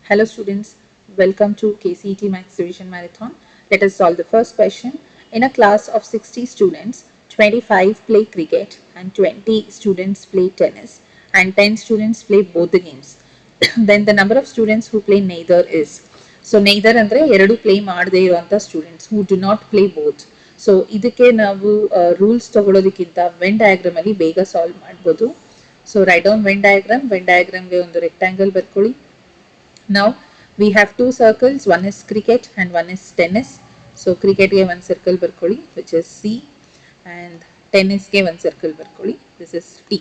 Hello students, welcome to KCET Maths Revision Marathon. Let us solve the first question. In a class of 60 students, 25 play cricket and 20 students play tennis and 10 students play both the games. Then the number of students who play neither is. So neither ಅಂದ್ರೆ ಎರಡು play ಮಾಡದೇ ಇರುವಂತ students who do not play both. So ಇದಕ್ಕೆ ನಾವು rules ತಗೊಳ್ಳೋದಕ್ಕಿಂತ when diagram ಅಲ್ಲಿ ಬೇಗ solve ಮಾಡ್ಬೋದು. So write down Venn diagram. Venn ಡಯಾಗ್ರಾಮ್ಗೆ ಒಂದು ರೆಕ್ಟಾಂಗಲ್ ಬರ್ಕೊಳ್ಳಿ. Now we have two circles, one is cricket and one is tennis. So cricket ge one circle barkoli, which is C, and tennis ge one circle barkoli, this is T.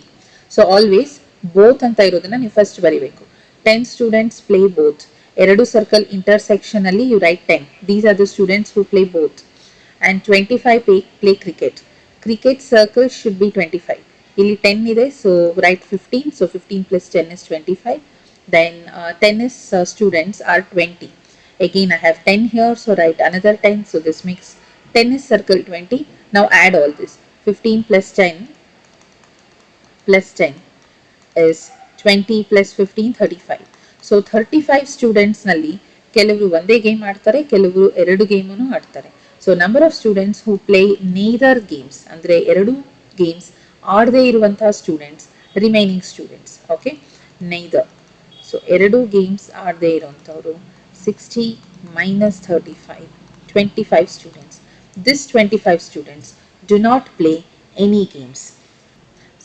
So always both anta irodana ನೀವು first ಬರಿಬೇಕು. 10 students play both. ಎರಡು circle intersection ಅಲ್ಲಿ you write 10. These are the students who play both. And 25 play cricket. Cricket circle should be 25. ಇಲ್ಲಿ 10 ಇದೆ, so write 15. So 15 plus 10 is 25. Then tennis students are 20. Again I have 10 here, so write another 10. So this makes tennis circle 20. Now add all this. 15 plus 10 is 20 plus 15, 35. So 35 students nalli ಕೆಲವರು ಒಂದೇ game ಆಡ್ತಾರೆ, ಕೆಲವರು ಎರಡು ಗೇಮನ್ನು ಆಡ್ತಾರೆ. So number of students who play neither games ಅಂದ್ರೆ ಎರಡು games ಆಡದೇ ಇರುವಂತಹ students remaining students. Okay, neither. So ಎರಡು games ಆಡದೇ ಇರೋಂಥವ್ರು 60 minus 35, 25 students. This 25 students do not play any games.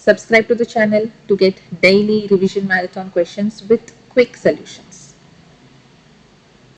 Subscribe to the channel to get daily revision marathon questions with quick solutions.